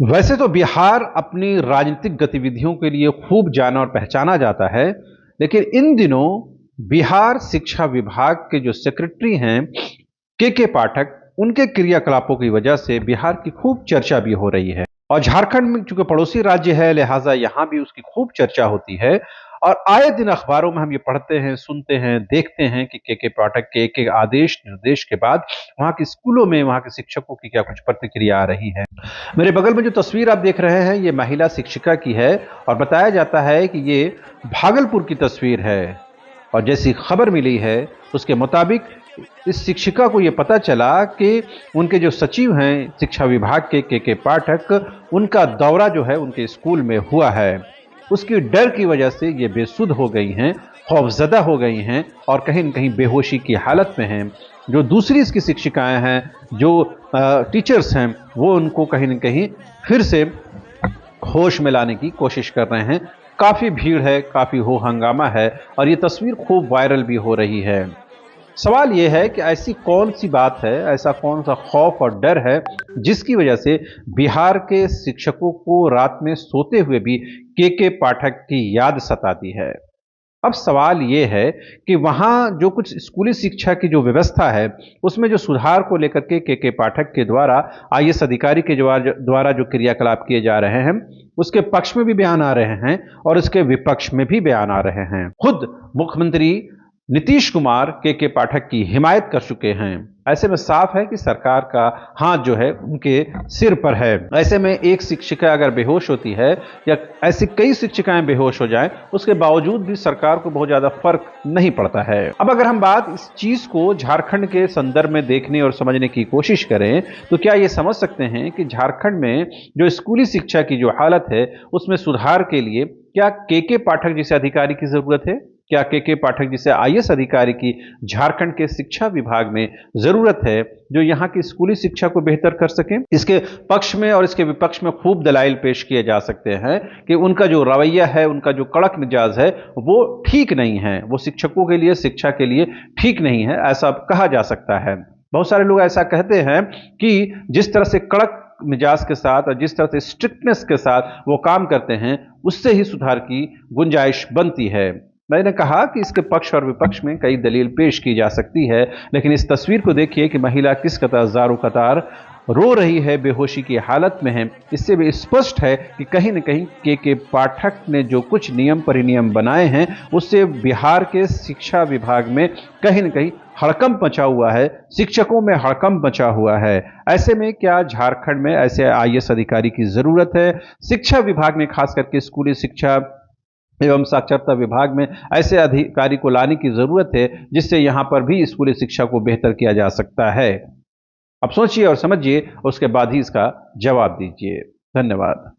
वैसे तो बिहार अपनी राजनीतिक गतिविधियों के लिए खूब जाना और पहचाना जाता है, लेकिन इन दिनों बिहार शिक्षा विभाग के जो सेक्रेटरी हैं के पाठक, उनके क्रियाकलापों की वजह से बिहार की खूब चर्चा भी हो रही है। और झारखंड में चूंकि पड़ोसी राज्य है, लिहाजा यहाँ भी उसकी खूब चर्चा होती है। और आए दिन अखबारों में हम ये पढ़ते हैं, सुनते हैं, देखते हैं कि के पाठक के एक आदेश निर्देश के बाद वहाँ के स्कूलों में वहाँ के शिक्षकों की क्या कुछ प्रतिक्रिया आ रही है। मेरे बगल में जो तस्वीर आप देख रहे हैं, ये महिला शिक्षिका की है और बताया जाता है कि ये भागलपुर की तस्वीर है। और जैसी खबर मिली है उसके मुताबिक इस शिक्षिका को यह पता चला कि उनके जो सचिव हैं शिक्षा विभाग के पाठक, उनका दौरा जो है उनके स्कूल में हुआ है। उसकी डर की वजह से ये बेसुध हो गई हैं, खौफजदा हो गई हैं और कहीं न कहीं बेहोशी की हालत में हैं। जो दूसरी इसकी शिक्षिकाएं हैं, जो टीचर्स हैं, वो उनको कहीं न कहीं फिर से होश में लाने की कोशिश कर रहे हैं। काफ़ी भीड़ है, काफ़ी हो हंगामा है और ये तस्वीर खूब वायरल भी हो रही है। सवाल ये है कि ऐसी कौन सी बात है, ऐसा कौन सा खौफ और डर है जिसकी वजह से बिहार के शिक्षकों को रात में सोते हुए भी के पाठक की याद सताती है। अब सवाल ये है कि वहाँ जो कुछ स्कूली शिक्षा की जो व्यवस्था है, उसमें जो सुधार को लेकर के पाठक के द्वारा आईएएस अधिकारी के द्वारा जो क्रियाकलाप किए जा रहे हैं, उसके पक्ष में भी बयान आ रहे हैं और उसके विपक्ष में भी बयान आ रहे हैं। खुद मुख्यमंत्री नीतीश कुमार के पाठक की हिमायत कर चुके हैं। ऐसे में साफ है कि सरकार का हाथ जो है उनके सिर पर है। ऐसे में एक शिक्षिका अगर बेहोश होती है या ऐसी कई शिक्षिकाएं बेहोश हो जाएं, उसके बावजूद भी सरकार को बहुत ज्यादा फर्क नहीं पड़ता है। अब अगर हम बात इस चीज को झारखंड के संदर्भ में देखने और समझने की कोशिश करें, तो क्या ये समझ सकते हैं कि झारखंड में जो स्कूली शिक्षा की जो हालत है, उसमें सुधार के लिए क्या के पाठक जैसे अधिकारी की जरूरत है? क्या के पाठक जैसे आईएएस अधिकारी की झारखंड के शिक्षा विभाग में जरूरत है, जो यहाँ की स्कूली शिक्षा को बेहतर कर सके? इसके पक्ष में और इसके विपक्ष में खूब दलाइल पेश किए जा सकते हैं कि उनका जो रवैया है, उनका जो कड़क मिजाज है, वो ठीक नहीं है, वो शिक्षकों के लिए, शिक्षा के लिए ठीक नहीं है, ऐसा कहा जा सकता है। बहुत सारे लोग ऐसा कहते हैं कि जिस तरह से कड़क मिजाज के साथ और जिस तरह से स्ट्रिक्टनेस के साथ वो काम करते हैं, उससे ही सुधार की गुंजाइश बनती है। मैंने कहा कि इसके पक्ष और विपक्ष में कई दलील पेश की जा सकती है, लेकिन इस तस्वीर को देखिए कि महिला किस कतार ज़ारो कतार रो रही है, बेहोशी की हालत में है। इससे भी स्पष्ट है कि कहीं न कहीं के पाठक ने जो कुछ नियम परिनियम बनाए हैं, उससे बिहार के शिक्षा विभाग में कहीं न कहीं हड़कंप मचा हुआ है, शिक्षकों में हड़कंप मचा हुआ है। ऐसे में क्या झारखंड में ऐसे आईएएस अधिकारी की ज़रूरत है? शिक्षा विभाग में खास करके स्कूली शिक्षा एवं साक्षरता विभाग में ऐसे अधिकारी को लाने की जरूरत है, जिससे यहां पर भी स्कूली शिक्षा को बेहतर किया जा सकता है। अब सोचिए और समझिए, उसके बाद ही इसका जवाब दीजिए। धन्यवाद।